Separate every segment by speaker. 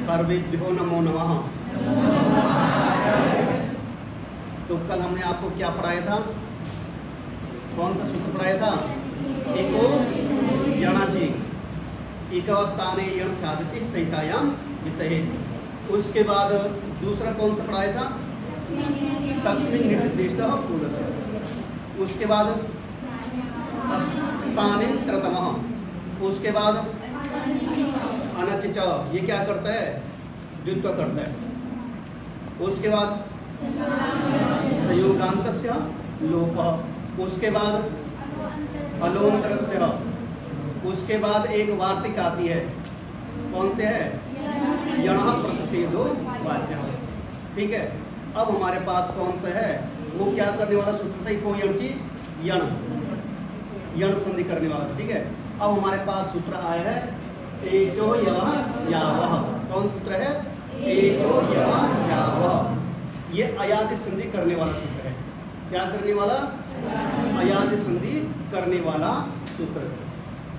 Speaker 1: सर्वेभ्यो नमो नमः। तो कल हमने आपको क्या पढ़ाया था? कौन सा सूत्र पढ़ाया था? एको यणाची इकावस्थाने यण साधति संहितायाम विषय। उसके बाद दूसरा कौन सा पढ़ाया था? तस्मिन् निर्दिष्टः पुरुषः। उसके बाद स्थानित्रतमः। उसके बाद अनचिच, ये क्या करता है? द्वित्व करता है। उसके बाद संयोगान्तस्य लोपः। उसके बाद अलोन्तरस्य। उसके बाद एक वार्तिक आती है, कौन से है? यणः प्रतिषेधो वाच्यः। ठीक है। अब हमारे पास कौन सा है? वो क्या करने वाला सूत्र था? इको यणची यण, यण संधि करने वाला था। ठीक है। अब हमारे पास सूत्र आया है एचो यवः यावः। कौन सूत्र है? एचो यवः यावः। ये अयादि संधि करने वाला सूत्र है। क्या करने वाला? अयादि संधि करने वाला सूत्र।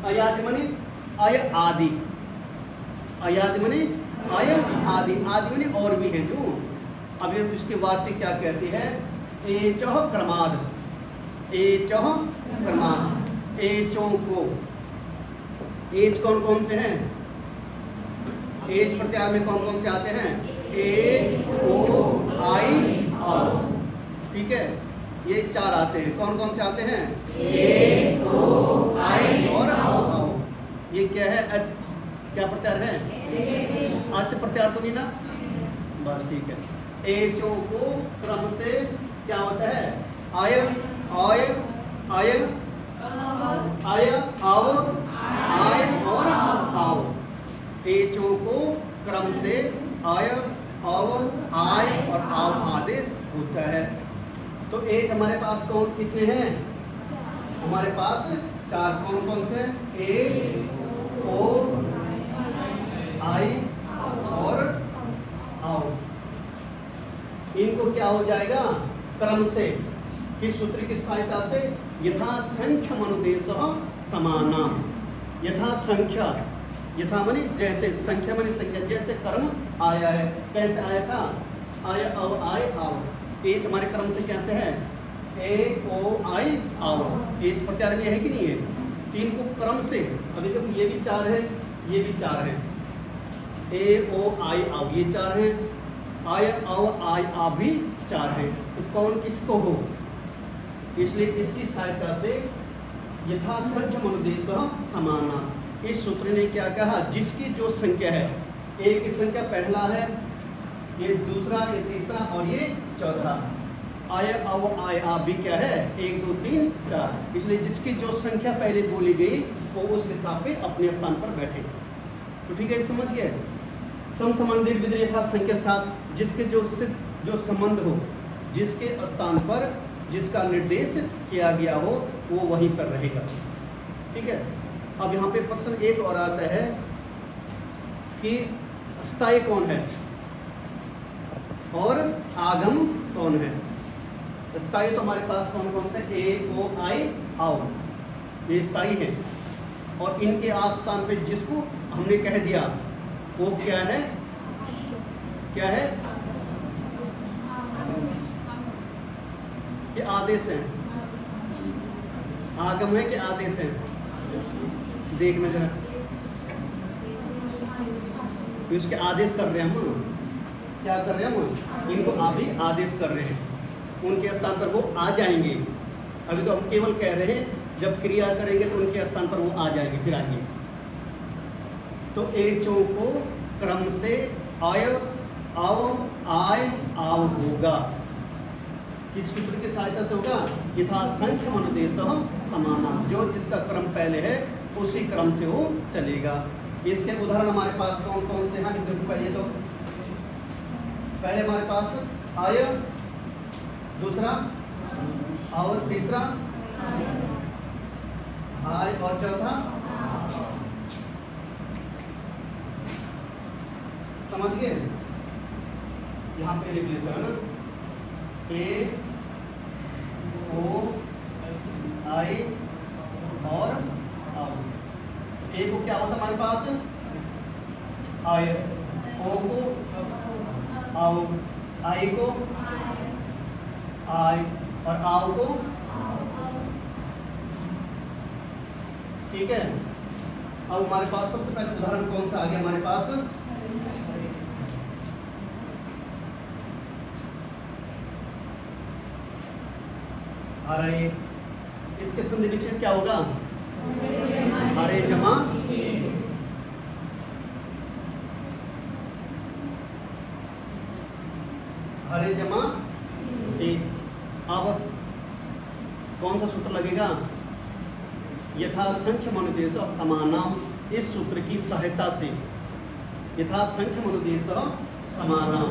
Speaker 1: अयादि माने अय आदि, अयादि माने अय आदि, आदि माने और भी है जो। अब इसकी वार्तिक क्या कहती है? एचः क्रमाद, एचः क्रमाद। एचों को, एच कौन कौन से हैं? एच प्रत्यार में कौन कौन से आते हैं? ए, ओ, आई, आओ। ठीक है। ये चार आते हैं। कौन कौन से आते हैं? ए, ओ, आई और आओ। ये क्या है? अच क्या प्रत्यार है? अच प्रत्यार तो नहीं ना? बस ठीक है। एचों को क्रम से क्या होता है? आय, आय, आय, आय, आओ, आय और आओ। एचों को क्रम से आय, आओ, आय और आओ आदेश होता है। तो एच हमारे पास कौन कितने हैं? हमारे पास चार। कौन कौन से? ए, ओ, आई और आओ। इनको क्या हो जाएगा? क्रम से, किस सूत्र की सहायता से? यथा संख्या मनुदेशः समानाम। यथा संख्या, यथा माने जैसे, संख्या माने संख्या, जैसे कर्म आया है। कैसे आया था? आय, आओ, आय, आओ। एच हमारे क्रम से कैसे है? ए, ओ, आई, आओ। एच प्रत्यार में है कि नहीं है? तीन को क्रम से, अभी देखो ये भी चार है, ये भी चार है। ए, ओ, आई, आओ ये चार है। आय, आओ, आय, आ भी चार है। तो कौन किसको हो? इसलिए इसकी सहायता से यथा संख्या मनुदेशः समाना। इस सूत्र ने क्या कहा? जिसकी जो संख्या है, एक की संख्या पहला है, ये दूसरा, ये तीसरा और ये चौथा। आय, आओ, आय, आ भी क्या है? 1, 2, 3, 4। इसलिए जिसकी जो संख्या पहले बोली गई वो उस हिसाब पे अपने स्थान पर बैठे। तो ठीक है, समझ गए? सम संबंधित विधि यथा संख्या 7। जिसके जो संबंध हो, जिसके स्थान पर जिसका निर्देश किया गया हो, वो वहीं पर रहेगा। ठीक है। अब यहाँ पे प्रश्न एक और आता है कि स्थायी कौन है और आगम कौन है? स्थायी तो हमारे पास कौन कौन से? ए, ओ, आई, आओ, ये स्थायी है। और इनके आस्थान पे जिसको हमने कह दिया वो क्या है? क्या है? कि आदेश है। आगम है कि आदेश है? देखना जरा, इसके आदेश कर रहे हैं हम। क्या कर रहे हैं हम? इनको अभी आदेश कर रहे हैं। उनके स्थान पर वो आ जाएंगे। अभी तो हम केवल कह रहे हैं, जब क्रिया करेंगे तो उनके स्थान पर वो आ जाएंगे, फिर आएंगे। तो एचों को क्रम से आय, आओ, आय, आओ होगा। किस सूत्र की सहायता से होगा? यथा संख्या मनुदेशः समाना। जो जिसका क्रम पहले है उसी क्रम से वो चलेगा। इसके उदाहरण हमारे पास कौन कौन से हैं? देखो पहले तो पहले हमारे पास आय, दूसरा और तीसरा आय और चौथा। समझ गए? यहाँ पे लिख लेते हैं ना, ए, ओ, आई और आओ। ए को क्या होता है हमारे पास? आय, ओ को आओ, आई को आई, और आओ को। ठीक है, अब हमारे पास सबसे पहले उदाहरण कौन सा आ गया हमारे पास? हरे। इसके संधि विच्छेद क्या होगा? हरे जमा हरे जमा एक। अब कौन सा सूत्र लगेगा? यथासंख्य मनुदेश समानाम। इस सूत्र की सहायता से यथासंख्य मनुदेश समानाम।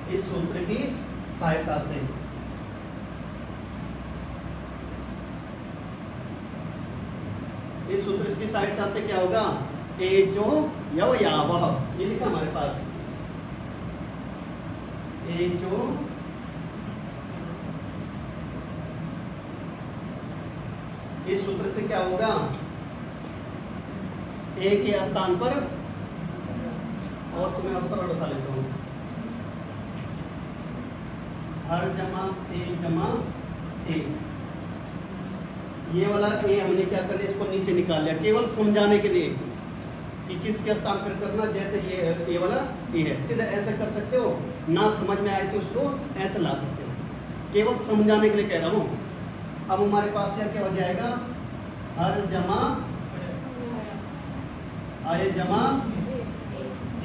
Speaker 1: इस सूत्र की सहायता से इस सूत्र की सहायता से क्या होगा? एचो यवयावः, ये लिखा हमारे पास। एचो इस सूत्र से क्या होगा? ए के स्थान पर, और तुम्हें अब सरल बता लेता हूं, हर जमा ए। ये वाला ए हमने क्या कर लिया? इसको नीचे निकाल लिया केवल समझाने के लिए कि किसके स्थान पर करना। जैसे ये वाला ए है, सीधा ऐसे कर सकते हो, ना समझ में आए तो उसको ऐसे ला सकते हो, केवल समझाने के लिए कह रहा हूँ। अब हमारे पास यह क्या हो जाएगा? हर जमा आए जमा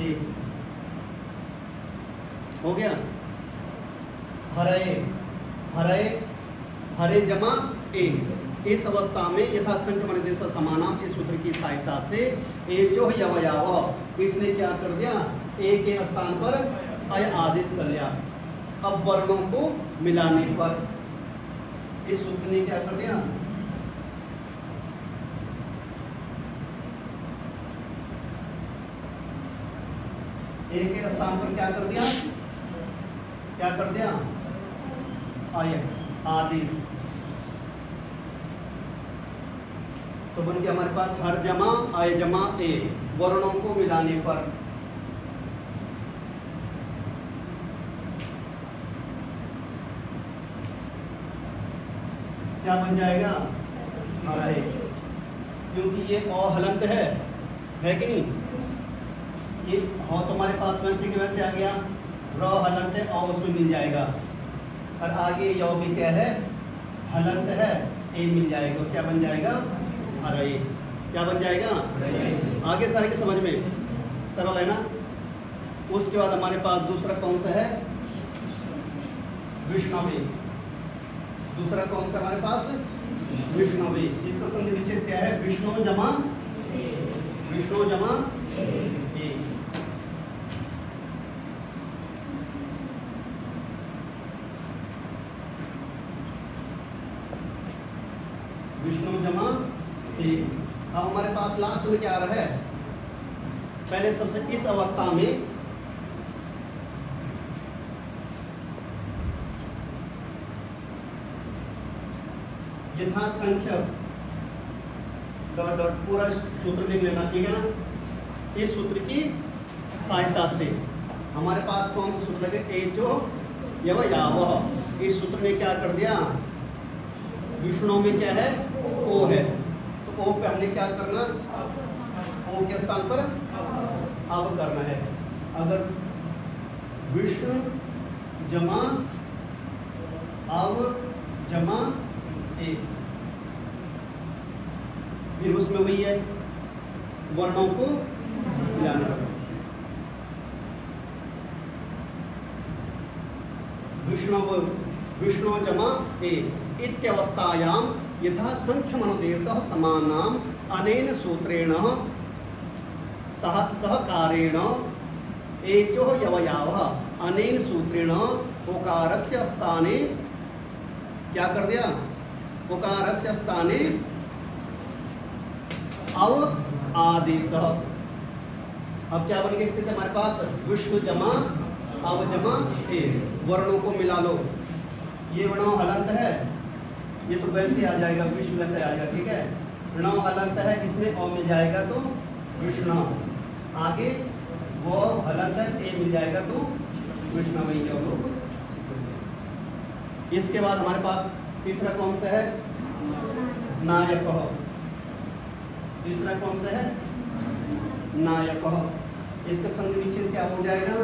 Speaker 1: ए हो गया। हरे जमा ए। इस अवस्था में यथासंख्य मनुदेश समानाम इस सूत्र की सहायता से एचो यवयावः, इसने क्या कर दिया? ए के स्थान पर अय आदेश कर लिया। अब वर्णों को मिलाने पर इस सूत्र ने क्या कर दिया? ए के स्थान पर क्या कर दिया? क्या कर दिया? अय आदेश। तो बन गया हमारे पास हर जमा अय जमा ए, वर्णों को मिलाने पर। क्या बन जाएगा? हरे, क्योंकि ये अ हलंत है कि नहीं? ये ह तो हमारे पास वैसे के वैसे आ गया, र हलंत है, अ उसमें मिल जाएगा, और आगे य भी क्या है? हलंत है, ए मिल जाएगा। क्या बन जाएगा? हरे। क्या बन जाएगा? आगे सारे के समझ में सरल है ना? उसके बाद हमारे पास दूसरा कौन सा है? विष्णवे। दूसरा कौन सा हमारे पास? विष्णवे। इसका संधि विच्छेद क्या है? विष्णु जमा ए। विष्णु जमा ए। अब हमारे पास लास्ट में क्या आ रहा है? पहले सबसे इस अवस्था में यथासंख्य डॉट डॉट पूरा सूत्र लिख लेना, ठीक है ना? इस सूत्र की सहायता से हमारे पास कौन सा सूत्र लगे? एचो यवयावः। इस सूत्र ने क्या कर दिया? विष्णु में क्या है? ओ है, तो ओ पे हमने क्या करना? ओ के स्थान पर अब करना है। अगर विष्णु जमा अब जमा ए, फिर उसमें वही है, वर्णों को मिलाना है। विष्णु जमा ए इत्यवस्थायां यथा संख्य मनुदेशः समानाम अनेन सूत्रेण सहकारेण एचो यवयावः। अनेन सूत्रेण उकारस्य स्थाने क्या कर दिया? उकारस्य स्थाने अव आदेश। अब क्या बन गई स्थिति हमारे पास? विष्णु जमा अव जमा ए। वर्णों को मिला लो। ये वर्णों हलंत है, ये तो वैसे आ जाएगा, विष्णु वैसे आ जाएगा, ठीक है। ऋणव हलंत है, इसमें अ मिल जाएगा तो विष्णु। आगे वो हलंत है, ए मिल जाएगा तो विष्णु। इसके बाद हमारे पास तीसरा कौन सा है? नायक। तीसरा कौन सा है? नायक। इसका संधि विच्छेद क्या हो जाएगा?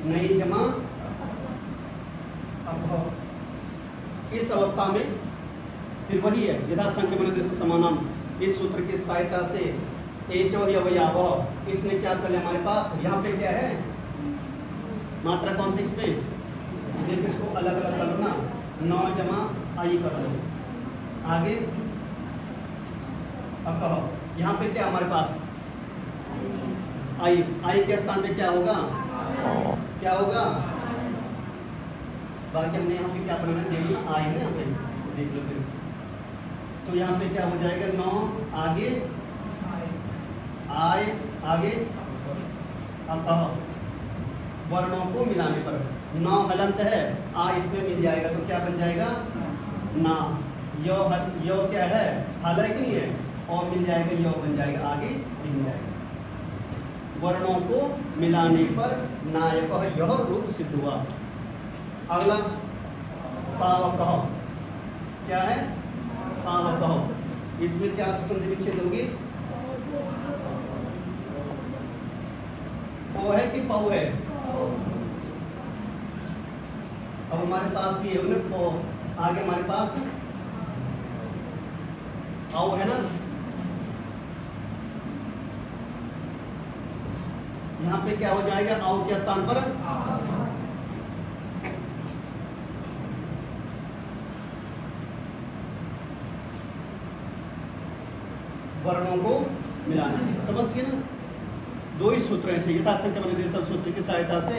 Speaker 1: नई जमा अभ। इस अवस्था में फिर वही है, यथा संख्यमन समानम। इस सूत्र की सहायता से एचो यवयावह, इसने क्या कर लिया हमारे पास? यहाँ पे क्या है? मात्रा कौन सी इसमें? देखो इसको अलग अलग कर लो ना, 9 जमा आई कर लो। आगे अब कहो यहाँ पे क्या हमारे पास? आई। आई के स्थान पे क्या होगा? क्या होगा? बाकी हमने यहाँ पे क्या बनाना है देख लो, आई है यहाँ पे, देख लो फिर। तो यहाँ पे क्या हो जाएगा? 9 आगे आए, आगे अब कहो वर्णों को मिलाने पर 9 हलंत है, आ इसमें मिल जाएगा तो क्या बन जाएगा? ना। यो क्या है? हल है कि नहीं है? और मिल जाएगा, यो बन जाएगा, आगे मिल जाएगा। वर्णों को मिलाने पर नायक यह रूप सिद्ध हुआ। अगला पावक। क्या है? पावक। इसमें क्या संधि विच्छेद होगी? ओ है कि पौ है? अब हमारे पास ये है पौ, आगे हमारे पास औ है ना। यहाँ पे क्या हो जाएगा? औ के स्थान पर वर्णों को मिलाना। समझ गए ना? दो ही सूत्र ऐसे यथा संख्या सब सूत्र की सहायता से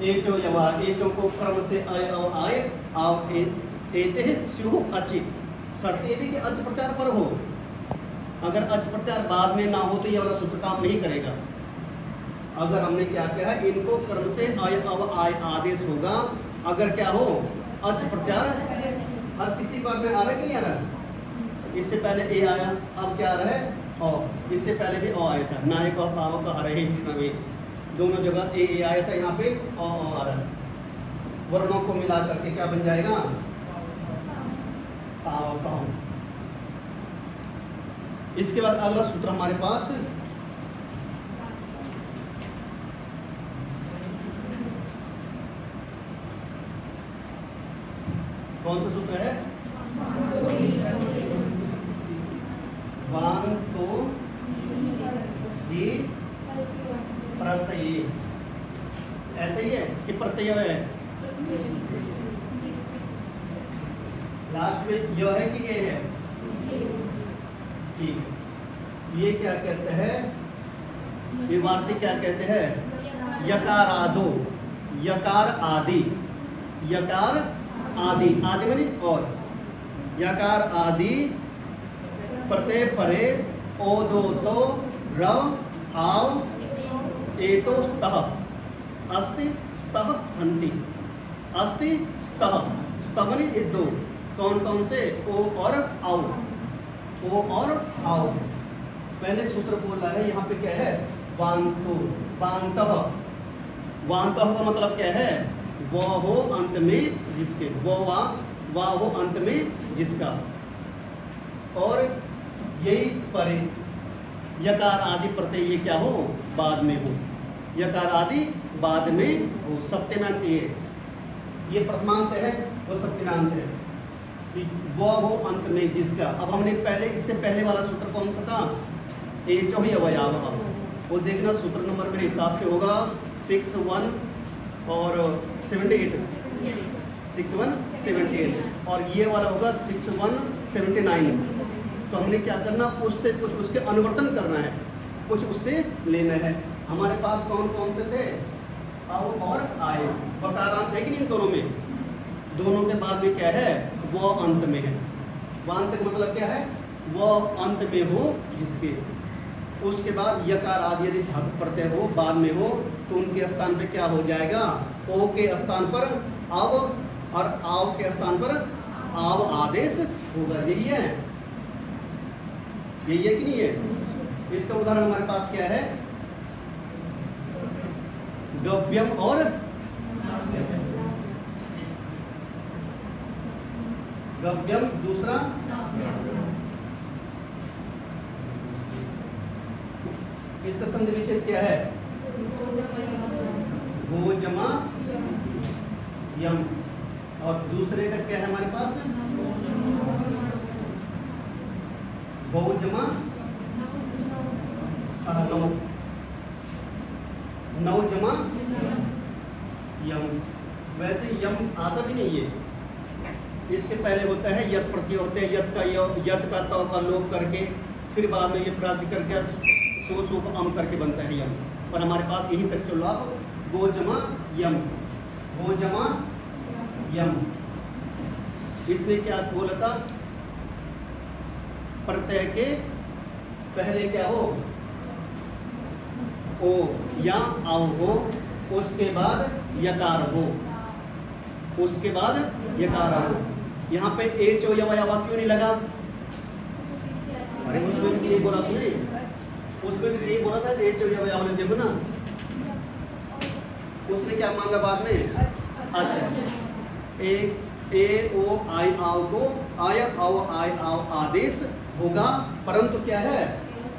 Speaker 1: एचो यवा, एचो को क्रम से आय और आय आव एते स्यु अचित। शर्त ये भी कि अच प्रत्यार पर हो। अगर अच प्रत्यार बाद में ना हो तो ये वाला सूत्र काम नहीं करेगा। अगर हमने क्या किया है, इनको क्रम से आय अव आय आदेश होगा। अगर क्या हो? अच प्रत्यार हर किसी बात में आ रहा है कि नहीं आ रहा? इससे पहले ए आया, अब क्या आ रहा है? और इससे पहले भी ओ आया था। नायक और पावक आ रहे हैं, दोनों जगह ए आया था, यहाँ पे ओ आ रहा है। वर्णों को मिला करके क्या बन जाएगा? पावक। इसके बाद अगला सूत्र हमारे पास कौन सा सूत्र है? वान तो ही प्रत्यय। ऐसे ही है कि प्रत्यय है? लास्ट में यह है कि ये है? ठीक है। ये क्या कहते हैं? ये वार्तिक क्या कहते हैं? यकार आदो, यकार आदि, यकार आदि, आदि माने और, यकार आदि प्रत्यय परे ओ दो तो रव आव एतो स्तः अस्ति स्तः संति। अस्ति स्तः, स्तः माने ये दो। कौन कौन से? ओ और आओ, ओ और आओ। पहले सूत्र बोल रहा है यहाँ पे क्या है? वांतो, वांतः। वांतः का मतलब क्या है? वो हो अंत में जिसके, वो वा हो अंत में जिसका। और यही परे यकार आदि प्रत्यय ये क्या हो? बाद में हो। यकार आदि बाद में हो। सप्तमांत ये प्रथमांत है, वो सप्तमांत है। वो हो अंत में जिसका। अब हमने पहले इससे पहले वाला सूत्र कौन सा था? एचो ही अवयावः। वो देखना सूत्र नंबर मेरे हिसाब से होगा 61 और 78, 6178, और ये वाला होगा 6179। तो हमने क्या करना? उससे कुछ उसके अनुवर्तन करना है, कुछ उससे लेना है। हमारे पास कौन कौन से थे? अब और आए। वकारांत है कि नहीं दोनों में? दोनों के बाद में क्या है? वो अंत में है। वो अंत का मतलब क्या है? वह अंत में हो जिसके। उसके बाद यकार आदि यदि धातु प्रत्यय हो बाद में हो तो उनके स्थान पे क्या हो जाएगा, ओ के स्थान पर अव और आव के स्थान पर आव आदेश होगा। यही है, यही है कि नहीं है। इसका उदाहरण हमारे पास क्या है, गव्यम और गव्यम, दूसरा इसका संधि विच्छेद क्या है, गो जमा यम, और दूसरे का क्या है हमारे पास, गो जमा नौ, नौ जमा यम। वैसे यम आता भी नहीं है, इसके पहले होता है यत प्रत्यय होते हैं, यत का तौ का लोप करके फिर बाद में ये प्राप्ति करके सो को अम करके बनता है यम। पर हमारे पास यही तक चलो आप, गो जमा यम, गो जमा यम। इसने क्या बोला था, प्रत्यय के पहले क्या हो, ओ या आव हो, उसके बाद यकार हो, उसके बाद यकार हो। यहाँ पे एच ओ या क्यों नहीं लगा, अरे उसमें भी बोला तुमने, उसमें भी बोला था एच ओ या ने, देखो ना उसने क्या मांगा बाद में, अच्छा ए ओ आई आव को आय आव आई आव आदेश होगा, परंतु क्या है,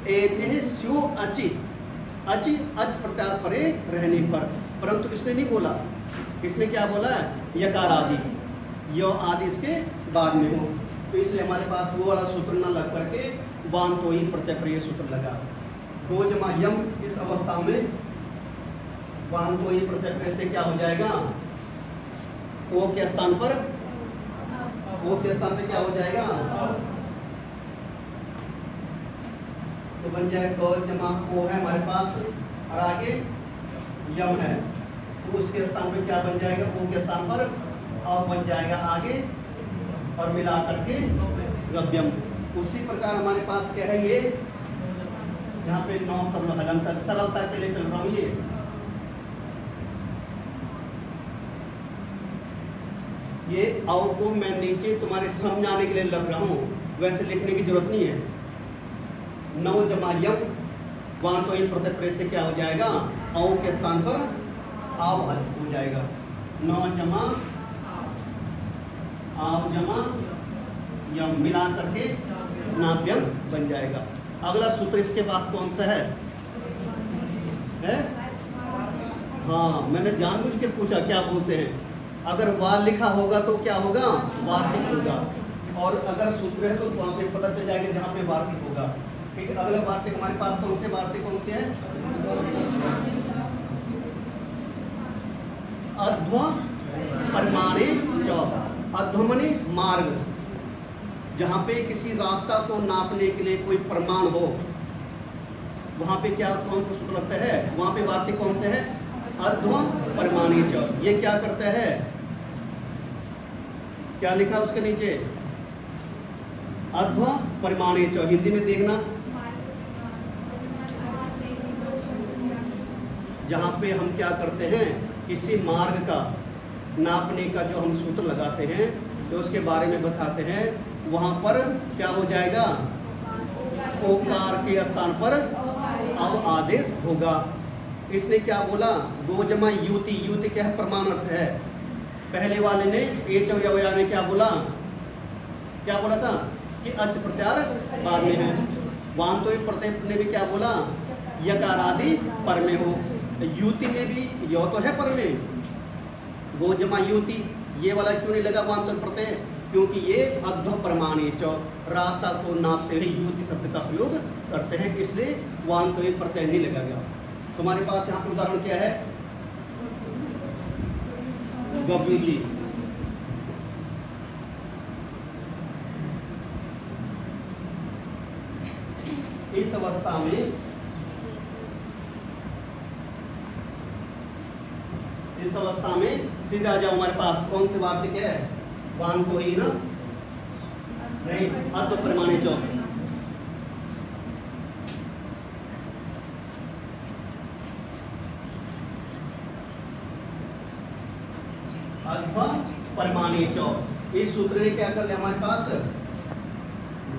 Speaker 1: ए स्यो अचि अचि अच प्रत्यार परे रहने पर, परंतु इसने नहीं बोला, इसने क्या बोला है, यकार आदि, यो आदि इसके बाद में हो। तो इसलिए हमारे पास वो वाला सूत्र न लग करके वान तो ही प्रत्यय पर सूत्र लगा। गो जमा यम, इस अवस्था में वान तो ही प्रत्यय से क्या हो जाएगा, ओ के स्थान पर, ओ के स्थान पे क्या हो जाएगा, तो बन जाए गो जमा ओ है हमारे पास, और आगे यम है, तो उसके स्थान पे क्या बन जाएगा, ओ के स्थान पर अब बन जाएगा आगे, और मिला करके गव्यम। उसी प्रकार हमारे पास क्या है, ये जहाँ पे 9 कर लो हलम तक, सरलता के लिए चल रहा हूँ। ये आव को मैं नीचे तुम्हारे समझाने के लिए लग रहा हूँ, वैसे लिखने की जरूरत नहीं है। 9 जमा यम, वहां तो ये प्रत्यय से क्या हो जाएगा, आव के स्थान पर आव हो जाएगा। 9 जमा आव जमा यम मिला करके नाव्यम बन जाएगा। अगला सूत्र इसके पास कौन सा है? हाँ, मैंने जानबूझ के पूछा क्या बोलते हैं। अगर वार लिखा होगा तो क्या होगा, वार्तिक होगा, और अगर सूत्र है तो वहाँ पे पता चल जाएगा जहाँ पे वार्तिक होगा। ठीक है, अगला वार्तिक हमारे पास कौन से वार्तिक कौन से हैं? अध्व परमाणे च, अध्व माने मार्ग, जहाँ पे किसी रास्ता को नापने के लिए कोई प्रमाण हो, वहाँ पे क्या कौन सा सूत्र लगता है, वहाँ पे वार्तिक कौन से है? अध्व परमाणे च। ये क्या करता है, क्या लिखा उसके नीचे? अध्व परमाणे च। हिंदी में देखना, जहाँ पे हम क्या करते हैं, किसी मार्ग का नापने का जो हम सूत्र लगाते हैं, तो उसके बारे में बताते हैं, वहाँ पर क्या हो जाएगा, ओकार के स्थान पर अब आदेश होगा। इसने क्या बोला, गो जमा युति, युति क्या है, प्रमाण अर्थ है। पहले वाले ने एच ने क्या बोला, क्या बोला था कि अच प्रत्यार बाद में है। वान तो प्रत्यय ने भी क्या बोला, यकार आदि पर में हो। युति में भी यो तो है पर में, गो जमा युति, ये वाला क्यों नहीं लगा वान तो प्रत्यय, क्योंकि ये अध्व प्रमाणे च, रास्ता को नापते हुए युति शब्द का प्रयोग करते हैं, इसलिए वान तो प्रत्यय नहीं लगा गया। तुम्हारे पास यहाँ पर उदाहरण क्या है, गव्युति। इस अवस्था में सीधा आ जाओ, हमारे पास कौन से वार्तिक है, वान तो ही ना, नहीं, अध्व प्रमाणे च। परिमाणे चौ, इस सूत्र ने क्या कर लिया हमारे पास,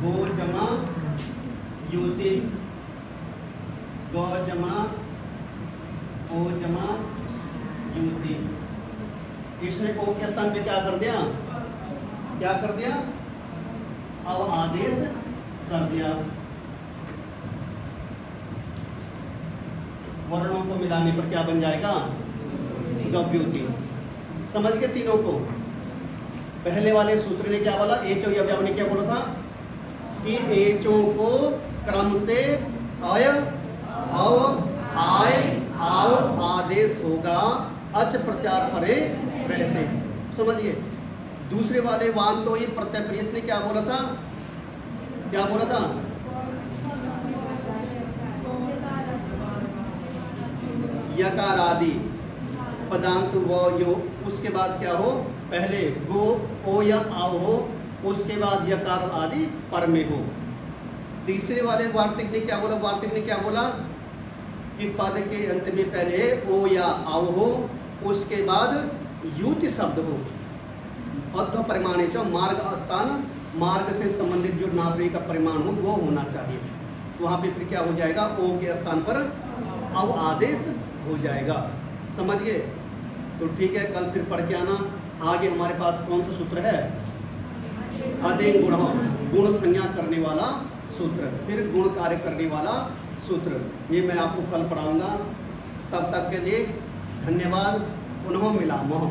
Speaker 1: गो जमा युति, गौ जमा ओ जमा युति, इसने ओ के स्थान पे क्या कर दिया, क्या कर दिया, अब आदेश कर दिया। वर्णों को मिलाने पर क्या बन जाएगा, गव्युति। समझ गए तीनों को। पहले वाले सूत्र ने क्या बोला, एचो या ने क्या बोला था कि एचों को क्रम से अय अव आय आव आदेश होगा, अच प्रत्यार परे रहते। समझिए। दूसरे वाले वान तो ये प्रत्यय प्रियस ने क्या बोला था, क्या बोला था, यकार आदि पदांत वो यो, उसके बाद क्या हो, पहले गो ओ या आव हो, उसके बाद यकार आदि पर में हो। तीसरे वाले वार्तिक ने क्या बोला, वार्तिक ने क्या बोला कि पद के अंत में पहले ओ या आव हो, उसके बाद युति शब्द हो, अध्व परिमाणे जो मार्ग स्थान, मार्ग से संबंधित जो नागरिक का परिमाण हो वो होना चाहिए। तो वहाँ पे फिर क्या हो जाएगा, ओ के स्थान पर अब आदेश हो जाएगा। समझ गए। तो ठीक है, कल फिर पढ़ के आना। आगे हमारे पास कौन सा सूत्र है, अदे गुण, गुण संज्ञा करने वाला सूत्र, फिर गुण कार्य करने वाला सूत्र, ये मैं आपको कल पढ़ाऊंगा। तब तक के लिए धन्यवाद। पुनः मिलामः।